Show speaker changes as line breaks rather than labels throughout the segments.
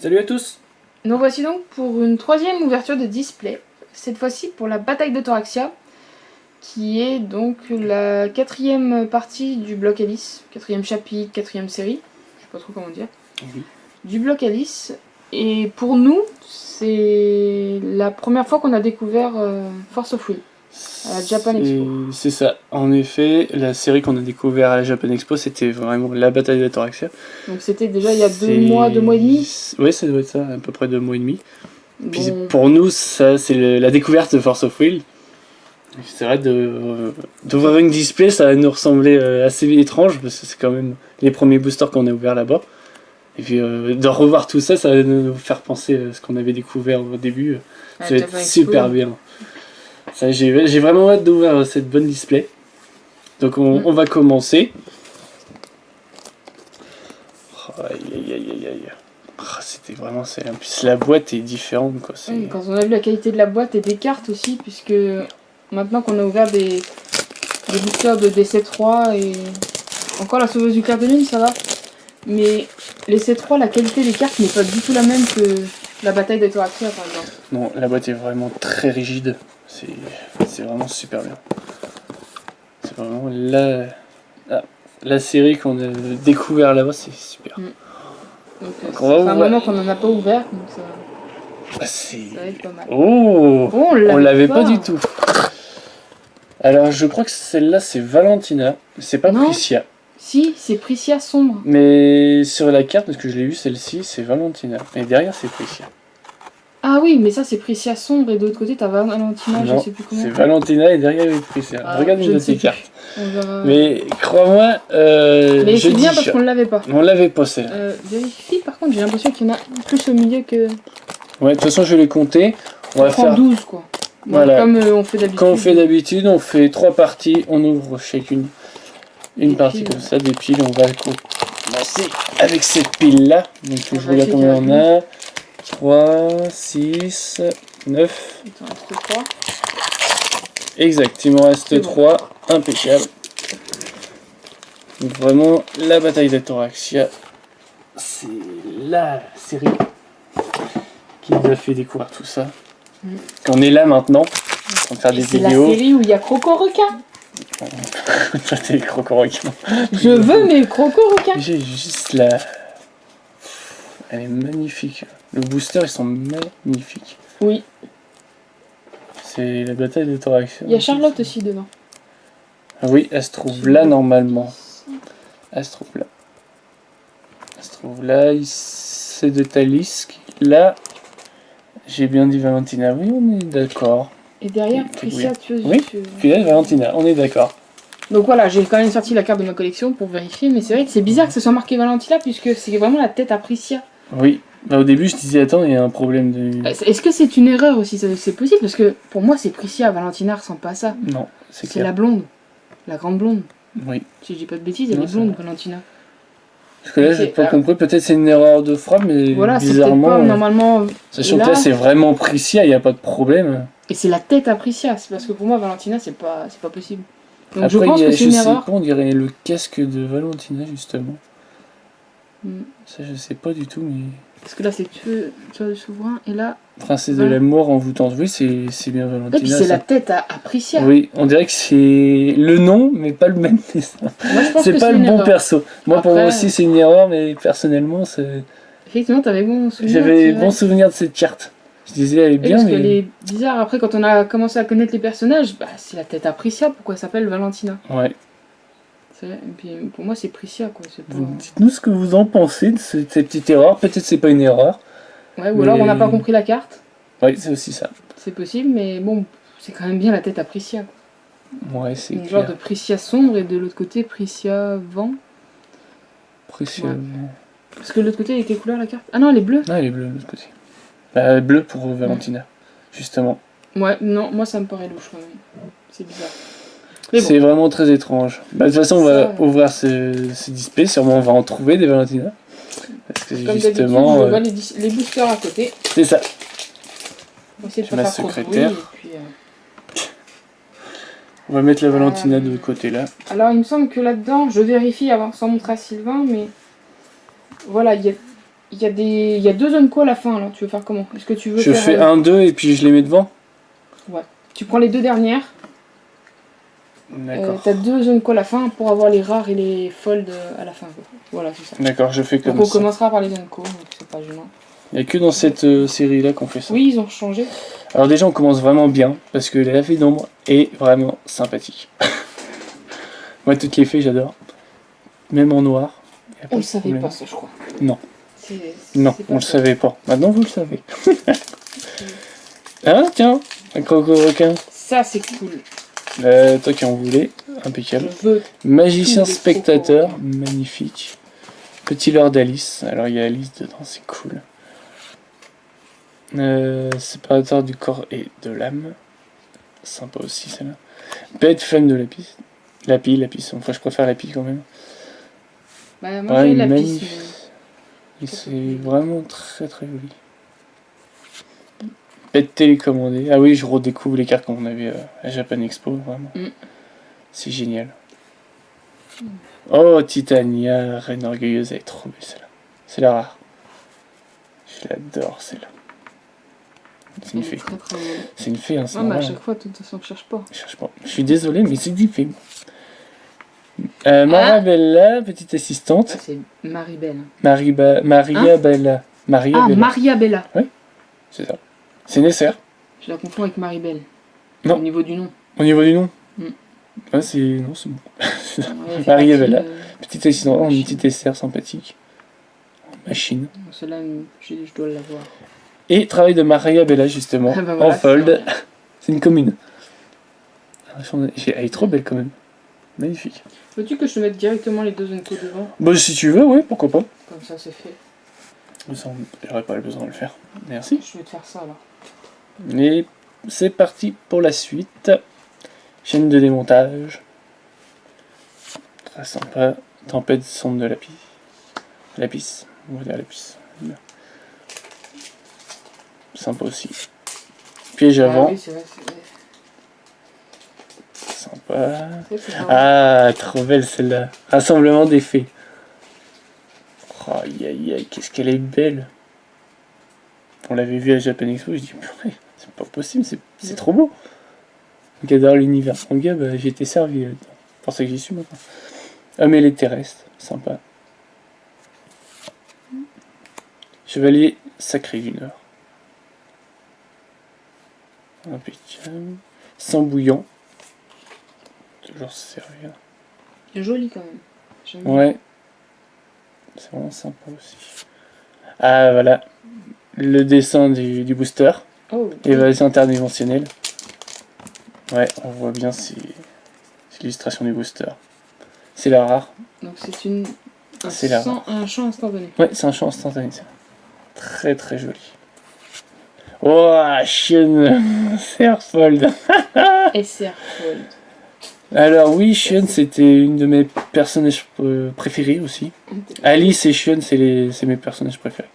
Salut à tous.
Nous voici donc pour une troisième ouverture de display, cette fois-ci pour la bataille de Thoraxia, qui est donc la quatrième partie du bloc Alice, quatrième chapitre, quatrième série, je sais pas trop comment dire, du bloc Alice. Et pour nous, c'est la première fois qu'on a découvert Force of Will à la Japan Expo.
C'est ça, en effet, la série qu'on a découvert à la Japan Expo, c'était vraiment la bataille de Thoraxia.
Donc c'était déjà il y a 2 mois, 2 mois et demi.
Oui, ça doit être ça, à peu près 2 mois et demi.
Bon.
Puis pour nous, ça c'est la découverte de Force of Will. C'est vrai, d'ouvrir une display, ça nous ressemblait assez étrange, parce que c'est quand même les premiers boosters qu'on a ouverts là-bas. Et puis de revoir tout ça, ça va nous faire penser à ce qu'on avait découvert au début. Ça va être super bien. J'ai vraiment hâte d'ouvrir cette bonne display. Donc on va commencer. C'était vraiment... En plus la boîte est différente, quoi.
Oui, quand on a vu la qualité de la boîte et des cartes aussi, puisque maintenant qu'on a ouvert des boosters de DC3 et encore la sauveuse du clair de lune, ça va. Mais les C3, la qualité des cartes n'est pas du tout la même que la bataille de Thoraxia, par exemple.
Non, la boîte est vraiment très rigide. C'est vraiment super bien. C'est vraiment la série qu'on a découvert là-bas, c'est super.
Donc c'est un moment qu'on n'en a pas ouvert, donc ça va être pas mal.
Oh, on l'avait pas du tout. Alors je crois que celle-là c'est Valentina, c'est pas Priscia.
Si, c'est Priscia sombre.
Mais sur la carte, parce que je l'ai vu, celle-ci c'est Valentina. Et derrière c'est Priscia.
Ah oui, mais ça c'est Priscia sombre et de l'autre côté t'as Valentina,
non,
je sais plus comment.
C'est Valentina et derrière il y a Priscia. Regarde une de tes cartes. Mais crois-moi,
mais c'est bien parce qu'on l'avait pas.
On l'avait pas celle-là.
Vérifie par contre, j'ai l'impression qu'il y en a plus au milieu que.
Ouais, de toute façon je vais les compter. On va faire
12 quoi.
Voilà.
Comme on fait d'habitude.
Quand on fait d'habitude, on fait 3 parties, on ouvre chacune une partie comme ça, des piles, on va commencer avec cette pile là. Donc je regarde combien on a. 3, 6, 9.
Il t'en reste 3.
Exact, il m'en reste 3, impeccable. Donc vraiment, la bataille de Thoraxia, c'est la série qui nous a fait découvrir tout ça. On est là maintenant, en train de faire des vidéos.
C'est la série où il y a Croco-Requin.
Ça t'es Croco-Requin.
Je veux mes Croco-Requins.
J'ai juste la... Elle est magnifique. Le booster, ils sont magnifiques.
Oui.
C'est la bataille de Thoraxia.
Il y a Charlotte aussi dedans.
Ah oui, elle se trouve là normalement. Elle se trouve là. Elle se trouve là. C'est de Talisk. Là, j'ai bien dit Valentina. Oui, on est d'accord.
Et derrière, Priscia,
oui, puis là, Valentina, on est d'accord.
Donc voilà, j'ai quand même sorti la carte de ma collection pour vérifier, mais c'est vrai que c'est bizarre que ce soit marqué Valentina, puisque c'est vraiment la tête à Priscia.
Oui, bah, au début je disais, attends, il y a un problème de...
Est-ce que c'est une erreur aussi? C'est possible, parce que pour moi c'est Priscia, Valentina ressemble pas à ça.
Non, c'est clair.
La blonde, la grande blonde.
Oui.
Si je dis pas de bêtises, elle est blonde, Valentina.
Parce que là, j'ai pas compris, peut-être c'est une erreur de frappe, mais
voilà,
bizarrement...
Pas, normalement...
Sachant que là, c'est vraiment Priscia, il n'y a pas de problème.
Et c'est la tête à Priscia, c'est parce que pour moi, Valentina, c'est pas possible. Donc
après,
je pense que c'est une erreur.
Pas, on dirait le casque de Valentina, justement. Ça, je sais pas du tout, mais...
Parce que là, c'est tu vois, le souverain, et là...
Princesse de l'amour envoûtante, oui, c'est bien Valentina.
Et puis c'est la tête à Priscia.
Oui, on dirait que c'est le nom, mais pas le même dessin. C'est pas le bon perso. Moi, après, pour moi aussi, c'est une erreur, mais personnellement, c'est...
Effectivement, t'avais bon souvenir.
J'avais bon souvenir de cette carte. Je disais, elle est bien,
parce qu'elle est bizarre. Après, quand on a commencé à connaître les personnages, bah, c'est la tête à Priscia, pourquoi elle s'appelle Valentina.
Ouais.
Et puis, pour moi, c'est Priscia, quoi. Pas...
Dites-nous ce que vous en pensez de cette petite erreur. Peut-être c'est pas une erreur.
Ouais, ou alors on n'a pas compris la carte.
Oui, c'est aussi ça.
C'est possible, mais bon, c'est quand même bien la tête à Priscia.
Ouais, c'est clair.
Genre de Priscia sombre et de l'autre côté Priscia vent.
Priscia vent.
Parce que de l'autre côté, elle est quelle couleur la carte? Ah non, elle est bleue.
Non, elle est bleue de l'autre côté. Bah, bleu pour Valentina, justement.
Ouais, non, moi ça me paraît louche quand même. C'est bizarre.
Bon. C'est vraiment très étrange. Bah, de toute façon, on va ouvrir ce display. Sûrement, on va en trouver des Valentina. Parce que
comme
justement.
On voit les boosters à côté.
C'est ça.
On va essayer de faire
secrétaire.
Et puis,
on va mettre la Valentina de côté là.
Alors, il me semble que là-dedans, je vérifie avant sans montrer à Sylvain, mais voilà, il y a Il y a 2 Unco à la fin, alors tu veux faire comment? Est-ce que tu veux
Je
faire...
fais 1, 2 et puis je les mets devant.
Tu prends les 2 dernières.
D'accord.
T'as 2 Unco à la fin pour avoir les rares et les folds à la fin. Quoi. Voilà, c'est ça.
D'accord, je fais comme
Donc on
ça.
commencera par les Unco, donc c'est pas gênant.
Il n'y a que dans cette série-là qu'on fait ça.
Oui, ils ont changé.
Alors déjà, on commence vraiment bien, parce que la fée d'ombre est vraiment sympathique. Moi, toutes les fées, j'adore. Même en noir. Y a
On
de
le savait
problème.
pas, ça, je crois.
Non.
Non,
On le savait pas. Maintenant, vous le savez. Ah, tiens, un croco-requin.
Ça, c'est cool.
Toi qui en voulais, impeccable.
Je veux.
Magicien
tous les
spectateur,
croco-requins.
magnifique. Petit Lord Alice, alors il y a Alice dedans, c'est cool. Séparateur du corps et de l'âme. Sympa aussi celle-là. Bête femme de lapis. Lapis. Enfin, je préfère lapis quand même.
Bah, moi, j'ai la piste.
Et c'est vraiment très très joli. Bête télécommandée. Ah oui, je redécouvre les cartes qu'on avait à Japan Expo, vraiment. C'est génial. Oh, Titania, Reine Orgueilleuse, elle est trop belle celle-là. C'est la rare. Je l'adore celle-là. C'est une fée.
Très, très belle.
C'est une fée, hein, c'est
Non, mais à
normal.
chaque fois, de toute façon, on cherche pas.
Je cherche pas. Je suis désolé, mais c'est une fée. Marabella, petite assistante.
Ah, c'est Maribel.
Maria Bella. Maria
Ah,
Bella.
Maria Bella.
C'est ça. C'est Nesser.
Je la confonds avec Maribel.
Non.
Au niveau du nom.
Au niveau du nom.
Mm.
Ouais, c'est. Non, c'est bon.
Ouais,
Maria
partie,
Bella. Petite assistante,
machine.
une petite Esser sympathique. Machine.
Celle-là, je dois l'avoir.
Et travail de Maria Bella, justement.
Ah bah voilà,
en fold. C'est une commune. Elle est trop belle quand même. Magnifique.
Veux-tu que je te mette directement les 2 Unco devant?
Bon, si tu veux, oui, pourquoi pas.
Comme ça, c'est fait.
J'aurais pas besoin de le faire. Merci.
Je vais te faire ça, alors.
Et c'est parti pour la suite. Chaîne de démontage. Très sympa. Tempête sonde de lapis. Lapis. On va dire lapis. Bien. Sympa aussi. Piège avant.
Ah oui, c'est vrai.
Sympa.
C'est sympa.
Ah, trop belle celle-là. Rassemblement des fées. Oh, aïe aïe aïe, qu'est-ce qu'elle est belle. On l'avait vu à Japan Expo, je dis, purée, c'est pas possible, c'est trop beau. Donc, j'adore l'univers manga, bah, j'ai été servi là-dedans. C'est pour ça que j'y suis maintenant. Ah, mais les terrestres, sympa. Chevalier sacré du Nord. Impeccable. Sang bouillant. Toujours se servir.
Joli quand même. J'aime bien.
Ouais. C'est vraiment sympa aussi. Ah, voilà. Le dessin du booster.
Oh.
Évasion interdimensionnelle. Ouais, on voit bien c'est l'illustration du booster. C'est la rare.
Donc c'est un champ instantané.
Ouais, c'est un champ instantané. Ça. Très très joli. Oh, Shion Serfold.
SR Fold.
Alors oui, Shion c'était une de mes personnages préférés aussi. Alice et Shion c'est mes personnages préférés.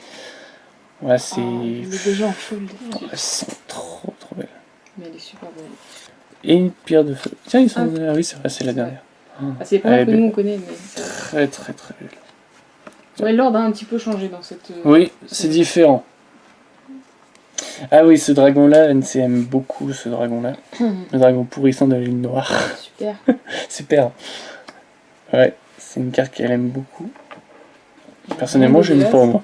Ouais, c'est...
Il est déjà en fold.
Elles sont trop belles.
Mais elle est super belle.
Et une pierre de feu. Tiens, ils sont... Ah oui, c'est vrai, c'est la dernière.
Ah, c'est pas
Elle
mal
est
que
belle.
nous on connaît, mais.
Très très très belle.
Ouais, l'ordre a un petit peu changé dans cette.
Oui, c'est différent. Ah oui, ce dragon-là, NC aime beaucoup ce dragon-là. Le dragon pourrissant de la lune noire.
Super.
Super. Ouais, c'est une carte qu'elle aime beaucoup. Personnellement, je n'aime pas moi.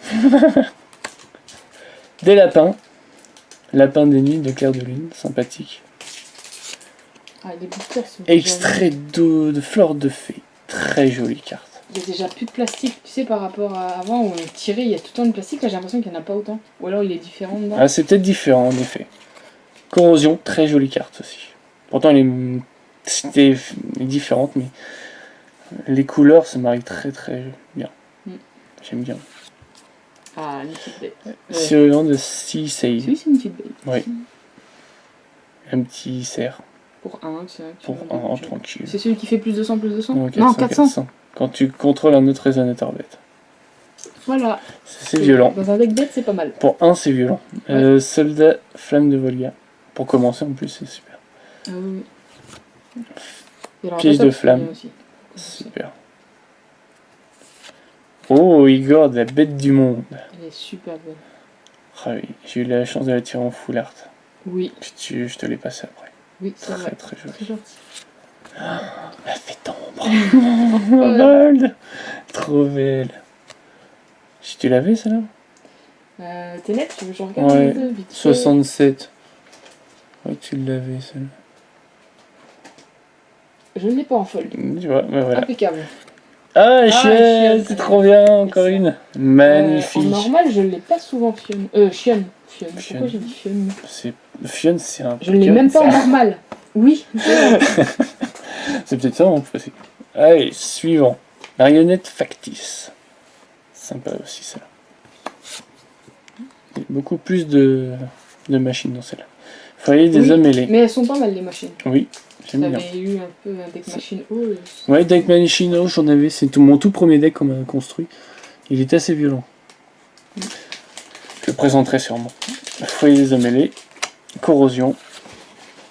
Des lapins. Lapin des nuits de clair de lune, sympathique.
Ah, les boosters sont.
Extrait d'eau de fleur de fée. Très jolie carte.
Il y a déjà plus de plastique, tu sais, par rapport à avant où on tirait, il y a tout le temps de plastique, là j'ai l'impression qu'il n'y en a pas autant. Ou alors il est différent dedans.
Ah, c'est peut-être différent en effet. Corrosion, très jolie carte aussi. Pourtant elle est différente, mais les couleurs se marient très très bien. J'aime bien.
Ah, une petite bête.
Surveillant de Sea Sail.
Oui, c'est une petite bête.
Oui. Un petit cerf.
Pour un, c'est vrai.
Pour un, tranquille.
C'est celui qui fait plus de 200, plus de 200
Non, 400. Quand tu contrôles un autre résonateur bête.
Voilà.
C'est violent.
Dans un deck bête, c'est pas mal.
Pour un, c'est violent.
Ouais.
Soldat Flamme de Volga. Pour commencer, en plus, c'est super.
Ah oui. Et alors,
Piège de
attaque,
flamme.
aussi.
Super. Oh, Igor, de la bête du monde.
Elle est super belle.
Ah oui, j'ai eu la chance de la tirer en full art.
Oui,
Je te l'ai passé après.
oui, c'est
Très
vrai.
très joli.
Très gentil.
La fée d'ombre. Bold. Trop belle. Si tu l'avais celle-là?
T'es net, tu veux que je regarde
Ouais,
les deux vite fait.
67. Ouais, tu l'avais celle-là.
Je ne l'ai pas en fold.
Tu vois, bah voilà.
Impeccable.
Ah,
Chienne.
Chienne, c'est trop bien, encore une. Magnifique.
En normal, je ne l'ai pas souvent Fion. Chienne. Fion. Pourquoi
Fion.
j'ai dit Fion?
C'est Fion, c'est un.
Je ne l'ai même pas en normal. Oui, c'est vrai.
C'est peut-être ça en fait. Allez, suivant. Marionnette factice. Sympa aussi celle-là. Il y a beaucoup plus de machines dans celle-là. Foyer des
Oui,
hommes ailés.
mais elles sont pas mal les machines.
Oui, j'aime bien.
T'avais eu un peu un deck machine haut.
Ouais, deck Machino, j'en avais. C'est mon tout premier deck qu'on m'a construit. Il est assez violent. Je le présenterai sûrement. Foyer des hommes ailés. Corrosion.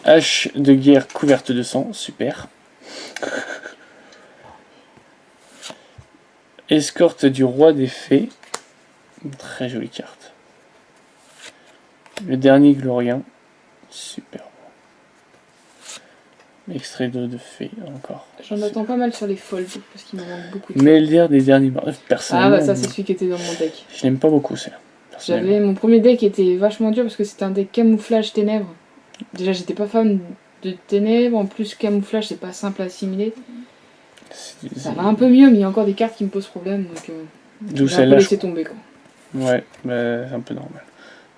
Hache de guerre couverte de sang. Super. Escorte du roi des fées. Une très jolie carte. Le dernier glorien. Super bon. Extrait d'eau de fée encore.
J'en attends pas mal sur les folds parce qu'il me manque beaucoup de.
Melder des derniers morts.
Ah
Personnellement,
bah ça c'est celui qui était dans mon deck.
je l'aime pas beaucoup ça.
J'avais mon premier deck était vachement dur parce que c'était un deck camouflage ténèbres. Déjà j'étais pas fan de ténèbres, en plus camouflage c'est pas simple à assimiler. Ça va un peu mieux mais il y a encore des cartes qui me posent problème donc
D'où
j'ai un peu
celle-là.
laissé tomber quoi.
Ouais, bah, c'est un peu normal.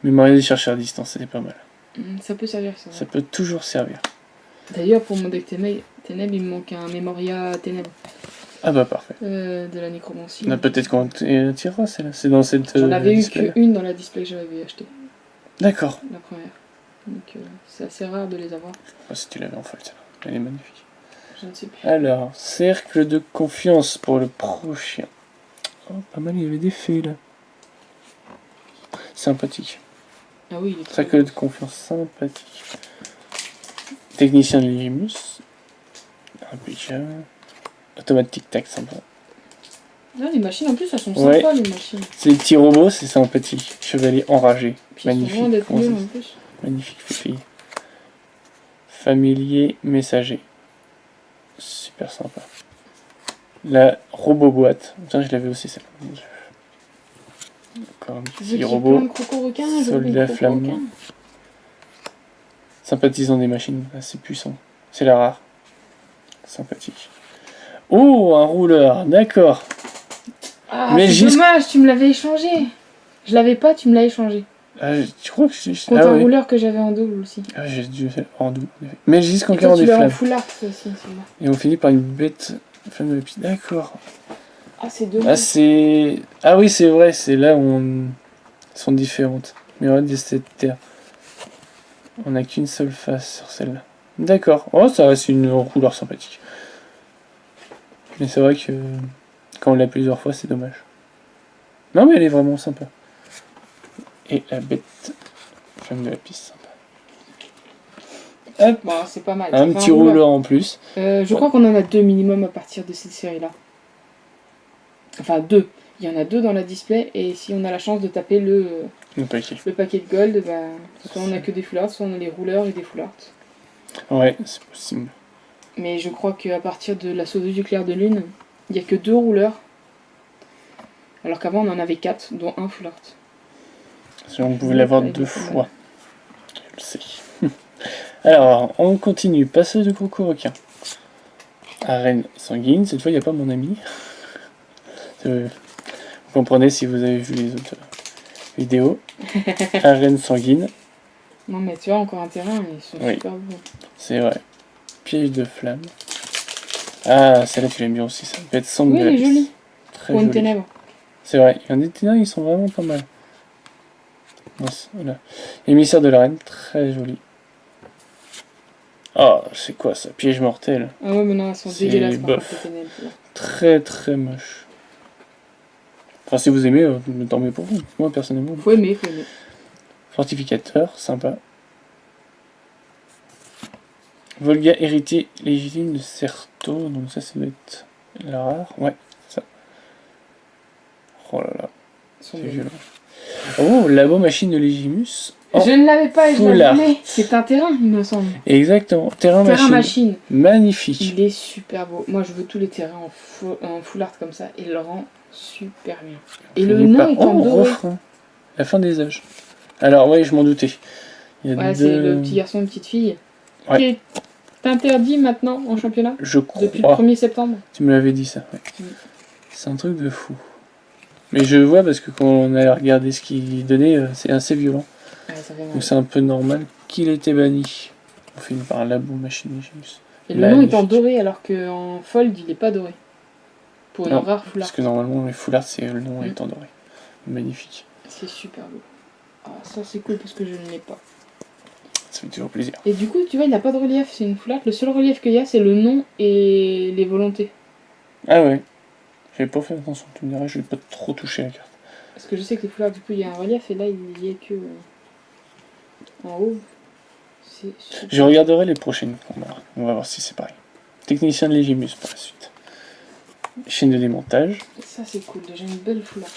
Mémorial des chercheurs à distance, c'était pas mal.
Ça peut servir ça.
Ça peut toujours servir.
D'ailleurs pour mon deck ténèbres il me manque un Memoria ténèbres
Ah bah parfait.
de la nécromancie.
On a peut-être qu'on tirera celle-là. C'est dans cette.
J'en avais eu
display.
qu'une dans la display que j'avais acheté,
D'accord.
la première. Donc c'est assez rare de les avoir.
Oh, si tu l'avais en fold, celle-là. Elle est magnifique.
Je ne sais plus.
Alors, cercle de confiance pour le prochain. Oh, pas mal, il y avait des fées là. Sympathique.
Ah oui, il est très
Cercle de confiance sympathique. Technicien de Limus. Impeccable. Automatique tac, sympa.
Ah, les machines en plus elles sont
Ouais.
sympas les machines.
Ces petits robots, c'est sympathique. Chevalier enragé.
Puis ils sont loin
Magnifique.
d'être nuls en plus.
Magnifique fille. Familier messager. Super sympa. La robot boîte. Tiens, je l'avais aussi celle-là. Encore un
Tu veux
petit
qu'il y ait
robot.
plein de croco-requins,
Soldat flamand. Sympathisant des machines, assez puissant. C'est la rare. Sympathique. Oh, un rouleur, d'accord.
Ah,
Mais
c'est dommage, tu me l'avais échangé. Je l'avais pas, tu me l'as échangé.
Tu crois que j'ai.
Contre
Ah
un
oui.
rouleur que j'avais en double aussi.
Ah, j'ai dû faire en double. Mais j'ai
Et
jusqu'en
toi,
40
tu
des
l'as en
flammes.
full art aussi, celui-là.
Et on finit par une bête flamme de la piste. D'accord.
Ah, c'est
Ah,
dommage.
c'est. Ah oui, c'est vrai, c'est là où on. Sont différentes. Mais on reste cette terre. On n'a qu'une seule face sur celle-là. D'accord. Oh, ça reste une couleur sympathique. Mais c'est vrai que quand on l'a plusieurs fois, c'est dommage. Non, mais elle est vraiment sympa. Et la bête flamme de la piste, sympa. Hop,
Bon, c'est pas mal.
un
ça fait
petit rouleur en plus.
Je crois qu'on en a deux minimum à partir de cette série-là. Enfin, deux. Il y en a deux dans la display, et si on a la chance de taper le paquet de gold, bah, soit on a que des full art, soit on a les rouleurs et des full art.
Ouais, c'est possible.
Mais je crois qu'à partir de la sauveuse du clair de lune, il n'y a que deux rouleurs. Alors qu'avant on en avait quatre, dont un full art.
Si on pouvait l'avoir deux fois. Je le sais. Alors, on continue. Passage de coco requin. Arène sanguine. Cette fois, il n'y a pas mon ami. Vous comprenez si vous avez vu les autres vidéos. Arène sanguine.
Non mais tu vois, encore un terrain, ils sont
Oui.
super beaux.
C'est vrai. Piège de flamme. Ah, celle-là, tu l'aimes bien aussi. Ça peut être sangle.
Oui, elle est jolie.
Très
Pour une
jolie.
ténèbre.
C'est vrai. Il y en a des ténèbres, ils sont vraiment pas mal. Voilà. Émissaire de l'arène. Très joli. Oh, c'est quoi ça? Piège mortel.
Ah ouais, mais non, elles sont
C'est
dégueulasses par
bof.
contre, les ténèbres. Là.
Très très moche. Enfin, si vous aimez, tant mieux pour vous. Moi, personnellement.
Faut aimer, faut aimer.
Fortificateur, sympa. Volga héritier légitime de Certo. Donc ça doit être la rare. Ouais, ça.
sont
C'est
belles.
violent. Oh, Labo Machine de Légimus. Oh,
Je ne l'avais pas et je
full
la
art.
voulais. C'est un terrain, il me semble.
Exactement. Terrain
Terrain
Machine.
machine.
Magnifique.
Il est super beau. Moi, je veux tous les terrains en full art comme ça. Il le rend super bien. Et le
Finis
nom
par-
est en
Oh,
doré.
refrain. La fin des âges. Alors, ouais, je m'en doutais. Il y a
Ouais,
deux...
c'est le petit garçon et une petite fille.
Ouais.
Qui est interdit maintenant en championnat
Je
depuis le
crois.
1er septembre.
Tu me l'avais dit, ça. Ouais.
Mm.
C'est un truc de fou. Mais je vois parce que quand on a regardé ce qu'il donnait, c'est assez violent.
Ouais, ça fait mal.
Donc c'est un peu normal qu'il ait été banni. On finit par un Labo Machine Légimus.
Et le nom est en
Magnifique.
doré alors qu'en fold, il n'est pas doré. Pour une
Non,
rare full art.
Parce que normalement, les full art, c'est le nom est en doré. Magnifique.
C'est super beau. Ah, ça, c'est cool parce que je ne l'ai pas.
Ça fait toujours plaisir.
Et du coup, tu vois, il n'a pas de relief, c'est une full art. Le seul relief qu'il y a, c'est le nom et les volontés.
Ah ouais. J'avais pas fait attention, tu me dirais, je vais pas trop toucher la carte.
Parce que je sais que les full art, du coup, il y a un relief et là, il y est que en haut. C'est super.
Je regarderai les prochaines combats. On va voir si c'est pareil. Technicien de Légimus pour la suite. Chaîne de démontage.
Ça, c'est cool. Déjà, une belle full art.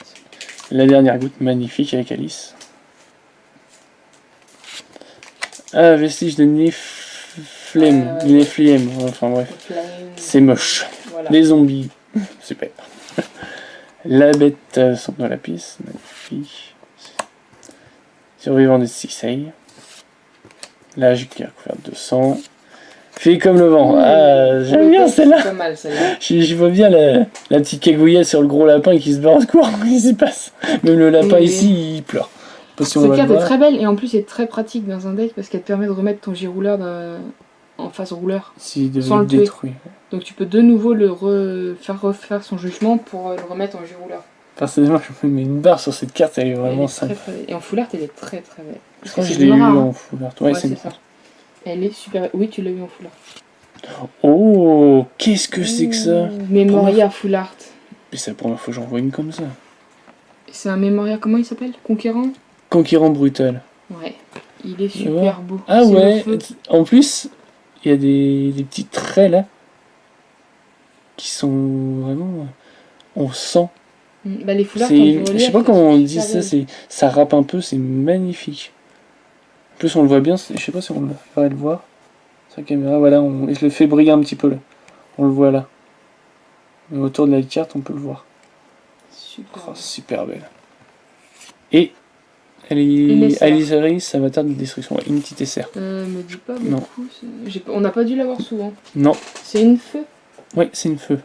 La dernière goutte magnifique avec Alice. Ah, vestige de Nephlem.
Ouais.
Nephlem. Enfin bref.
Flame.
C'est moche.
Voilà.
Des zombies. Super. La bête sombre dans la piste. Magnifique. Survivant de Sisei. L'âge qui a couvert de sang. Fait comme le vent. Ah, j'aime bien
C'est
celle-là.
pas mal, celle-là.
Je vois bien la petite cagouillette sur le gros lapin qui se barre au secours. Qu'est-ce qui se passe? Même le lapin
Oui.
ici, il pleure. Pas si on
Cette
va le
carte est
voir.
très belle et en plus, c'est très pratique dans un deck parce qu'elle te permet de remettre ton girouleur en face rouleur.
S'il devait
sans le
être
tuer.
détruit.
Donc tu peux de nouveau faire refaire son jugement pour le remettre en girouleur.
Personnellement, je me mets une barre sur cette carte, elle est
Elle
vraiment
est
simple.
très, très belle. Et en full art, elle est très très belle.
Je
Parce
crois
que
que je
c'est
l'ai
une
eu
rare, hein.
en full art. Ouais,
Ouais,
c'est
c'est
une
ça. Elle est super belle. Oui, tu l'as eu en full art.
Oh, qu'est-ce que c'est que ça?
Memoria full art.
Mais c'est la première fois que j'en vois une comme ça.
C'est un Memoria, comment il s'appelle? Conquérant?
Conquérant brutal.
Ouais. Il est
Tu vois.
super beau.
Ah
C'est le
ouais,
feu.
en plus, il y a des petits traits là qui sont vraiment. On sent.
Bah, les full art,
Je sais pas comment on dit ça, ça rappe un peu, c'est magnifique. En plus, on le voit bien, je sais pas si on va le voir. Sur la caméra, voilà, je le fais briller un petit peu là. On le voit là. Et autour de la carte, on peut le voir.
Super.
Oh, super belle. Et elle
Une
est
SR.
Alice, avatar de destruction, une petite SR.
Me dis pas
Non.
beaucoup. On n'a pas dû l'avoir souvent.
Non,
C'est une feu?
oui, c'est une feu.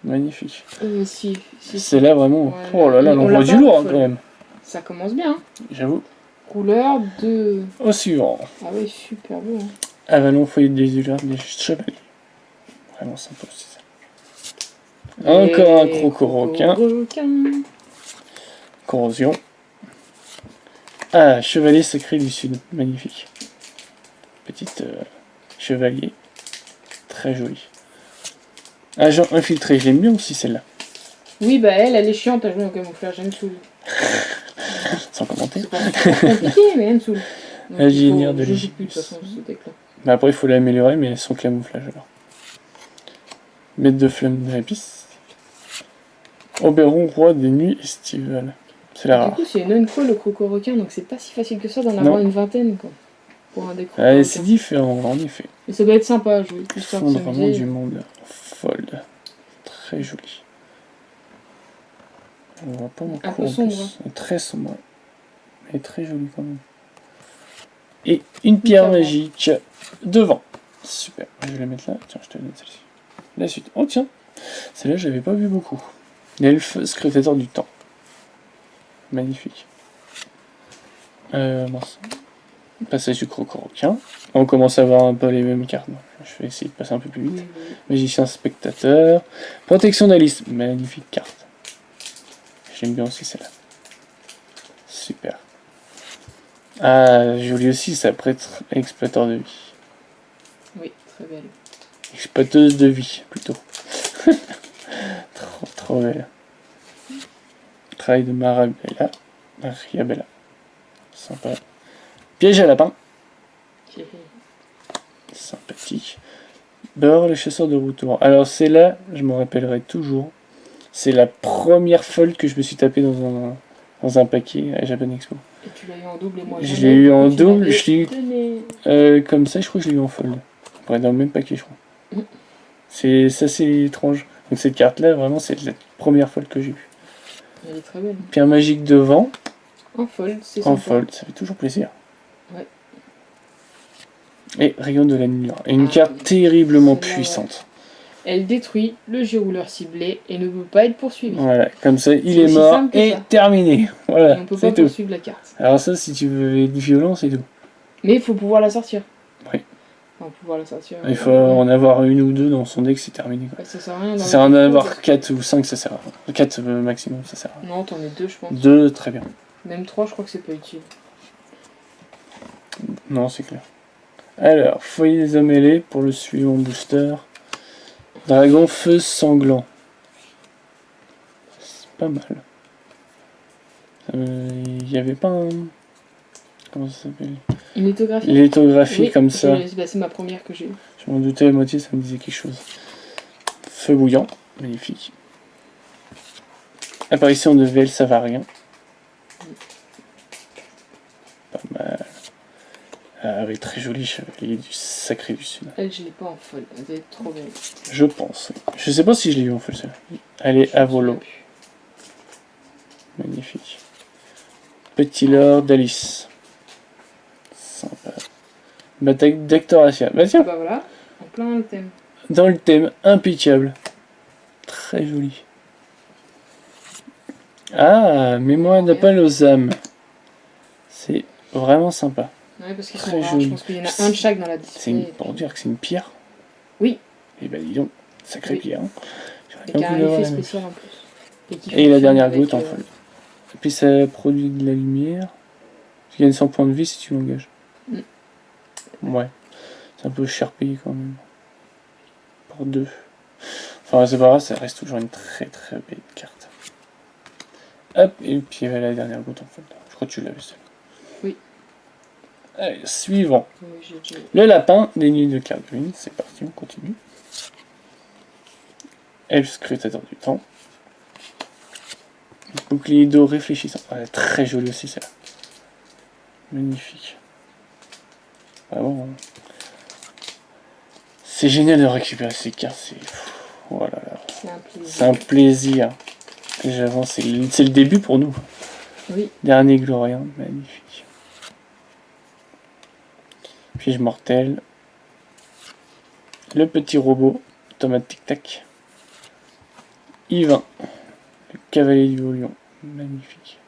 Magnifique.
Si.
C'est là vraiment.
Ouais,
Oh là là,
on
on
l'a
voit du
pas,
lourd hein,
faut-
quand même.
Ça commence bien. Hein.
J'avoue.
Couleur de.
Au suivant.
Ah ouais, super beau. Hein.
Avalon, foyer des ulars, des chevaliers. Vraiment sympa aussi ça. Encore un crocoroquin.
Crocoroquin.
Corrosion. Ah, chevalier sacré du sud. Magnifique. Petite chevalier. Très joli. Agent infiltré, j'aime bien aussi celle-là.
Oui, bah elle est chiante à jouer en camouflage, elle me saoule.
Sans commenter.
C'est pas super compliqué, mais elle me saoule. Donc,
Ingénieur de
je joue
Légimus.
plus de toute façon ce deck-là.
Mais après, il faut l'améliorer, mais sans camouflage alors. Maître de flamme de la piste. Oberon, roi des nuits estivales. C'est la
Du
rare.
coup, c'est une unco le crocoroquin, donc c'est pas si facile que ça d'en avoir une vingtaine, quoi. Pour un deck
Allez, c'est
crocoroquin.
différent, en effet.
Mais ça doit être sympa à jouer. Histoire de
Fondrement
s'amuser.
du monde. Fold. Très joli. On voit pas beaucoup.
Un peu
en
sombre,
plus. Très sombre. Mais très joli quand même. Et une pierre
pierre
magique devant. Super. Je vais la mettre là. Tiens, je te donne celle-ci. La suite. Oh tiens. Celle-là, j'avais pas vu beaucoup. L'elfe scrutateur du temps. Magnifique. Mince. Passage du crocoroquin. On commence à voir un peu les mêmes cartes. Je vais essayer de passer un peu plus vite.
Oui, oui.
Magicien spectateur. Protection d'Alice. Magnifique carte. J'aime bien aussi celle-là. Super. Ah, joli aussi, ça prêtre exploiteur de vie.
Oui, très belle.
Exploiteuse de vie, plutôt. Trop belle. Travail de Marabella. Mariabella. Sympa. Piège à lapin. Sympathique. Beurre, le chasseur de retour. Alors, c'est là, je me rappellerai toujours. C'est la première fold que je me suis tapé dans un paquet à Japan Expo.
Et tu l'as eu en double et moi
Je
jamais,
l'ai eu en
tu
double,
m'avais
je l'ai eu
donné.
comme ça, je crois que je l'ai eu en fold. Ouais, dans le même paquet, je crois.
Mm.
C'est assez étrange. Donc cette carte-là, vraiment, c'est la première fold que j'ai eue.
Elle est très belle.
Pierre magique devant,
En fold, c'est
en
sympa.
fold, ça fait toujours plaisir.
Ouais.
Et rayon de la nuit. Et une
Ah,
carte terriblement
celle-là,
puissante.
Elle détruit le G-rouleur ciblé et ne peut pas être poursuivi.
Voilà, comme ça, il
C'est
est
aussi
mort
simple que
et
ça.
terminé.
Et
Voilà,
on peut pas
c'est tout.
poursuivre la carte.
Alors ça, si tu veux être violent, c'est tout.
Mais il faut pouvoir la sortir.
Oui.
Enfin, pouvoir la sortir.
Il faut en avoir une ou deux dans son deck, c'est terminé. Quoi.
Ouais, ça sert à rien.
Ça sert à rien d'en avoir 4 ou 5, ça sert à rien. 4 maximum, ça sert à rien.
Non, t'en es 2, je pense.
2, très bien.
Même 3, je crois que c'est pas utile.
Non, c'est clair. Alors, foyer des hommes ailés pour le suivant booster. Dragon feu sanglant. C'est pas mal. Il y avait pas un... Comment ça s'appelle?
Une lithographie.
Lithographie
Oui,
comme ça.
c'est ma première que j'ai eue.
Je m'en doutais à moitié, ça me disait quelque chose. Feu bouillant, magnifique. Apparition de VL Savarien. Pas mal. Ah oui, très joli chevalier du Sacré du Sud.
Elle, je l'ai pas en folle. Elle doit être trop belle.
Je pense. Oui. Je sais pas si je l'ai eu en full celle. Elle est à volo. Magnifique. Petit Lord d'Alice. Sympa. Bataille d'Hectoracia. Bah tiens,
Bah voilà, en plein dans le thème.
dans le thème, impitoyable. Très joli. Ah, mémoire d'appel aux âmes. C'est vraiment sympa.
Ouais, parce qu'ils sont
Très
rares.
joli.
Je pense qu'il y en a un de chaque dans la display.
Pour dire que c'est une pierre.
Oui.
Et bah dis donc, sacrée
Oui.
pierre. Hein.
Et
J'aurais
qui a
bien
un
voulu avoir
effet
la même.
spécial en plus. Qui
Et la
fonctionne
dernière
avec,
goutte en folle. Et puis ça produit de la lumière. Tu gagnes 100 points de vie si tu l'engages.
Mm.
Ouais. C'est un peu cher payé quand même. Pour 2. Enfin c'est pas grave, ça reste toujours une très très belle carte. Hop, et puis il y avait la dernière goutte en folle. Je crois que tu l'avais celle.
Oui.
Allez, suivant.
Oui, j'ai déjà...
Le lapin des nuits de Cargreen. C'est parti, on continue. Elfe scrutateur du temps. Bouclier d'eau réfléchissant. Elle est très jolie aussi celle-là. Magnifique. Vraiment. C'est génial de récupérer ces cartes. C'est... Oh là là.
C'est un plaisir.
C'est un plaisir. Et j'avance. C'est le début pour nous.
Oui.
Dernier Glorien. Magnifique. Piège mortel. Le petit robot. Tomate tic-tac. Yvain. Le cavalier du Haut-Lion. Magnifique.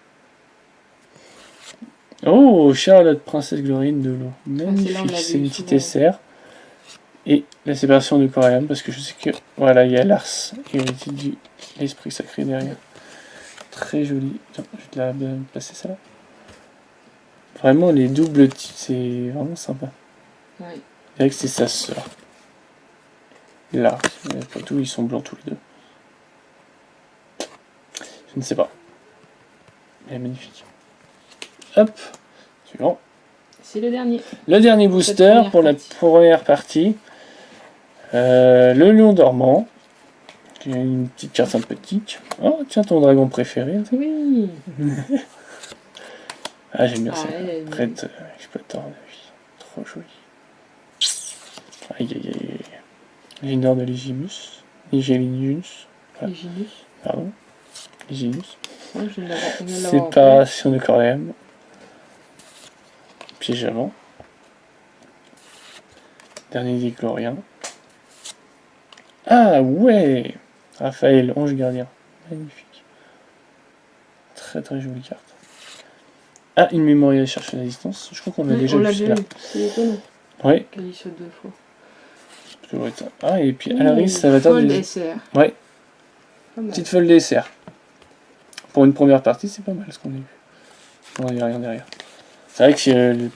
Oh, Charlotte, princesse glorienne de l'eau. Magnifique, c'est une petite SR. Et la séparation de Corellam, parce que je sais que, voilà, il y a Lars, héritier de l'esprit sacré derrière. Très joli. Tiens, je vais te la placer ça là. Vraiment, les doubles types, c'est vraiment sympa.
Ouais.
Je dirais que c'est sa sœur. Lars, mais pas tout, ils sont blancs tous les deux. Je ne sais pas. Elle est magnifique. Hop, suivant.
C'est le dernier.
Le dernier booster pour la première partie. Le lion dormant. Qui a une petite carte sympathique. Oh, tiens, ton dragon préféré.
Oui.
Ah, j'aime bien
Ah,
ça.
elle est-
Prête exploitant de vie. Trop joli. Aïe, aïe, aïe. Léginor de Légimus. Légimus.
Léginus.
Pardon. Léginus.
Ouais, je viens de l'avoir- on vient de l'avoir en
Séparation de Corellam. Piège avant. Dernier des Gloriens. Ah ouais, Raphaël, ange gardien. Magnifique. Très très jolie carte. Ah, une mémorial cherche la distance. Je crois qu'on l'a
Ouais,
déjà
on l'a
vu
déjà
celui-là.
eu. C'est étonnant
Ouais.
qu'elle y soit 2 fois.
Ça doit être ça. Ah, et puis Alaris, ça va être
Fold
des...
SR.
Ouais,
Pas mal.
petite folle DSR. Pour une première partie, c'est pas mal ce qu'on a eu. On n'y a rien derrière. C'est vrai que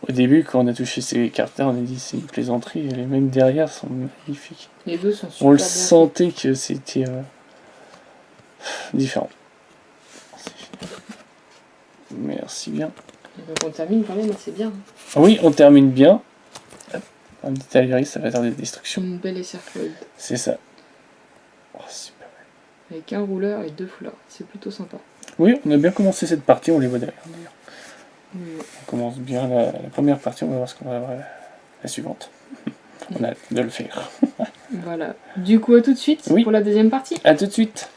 au début, quand on a touché ces cartes-là, on a dit c'est une plaisanterie. Et les mecs derrière sont magnifiques.
Les deux sont super
On le
bien
sentait que c'était différent. C'est génial. Merci bien.
faits. Donc on termine quand même assez bien.
Oui, on termine bien. Hop, un petit Alaris, ça va faire des destructions.
Une belle SR Fold.
C'est ça. Oh, super.
avec un rouleur et 2 foulards. C'est plutôt sympa.
Oui, on a bien commencé cette partie, on les voit derrière d'ailleurs.
Oui.
On commence bien la première partie, on va voir ce qu'on va avoir la suivante. On a hâte de le faire.
Voilà. Du coup, à tout de suite
Oui.
pour la deuxième partie.
A tout de suite.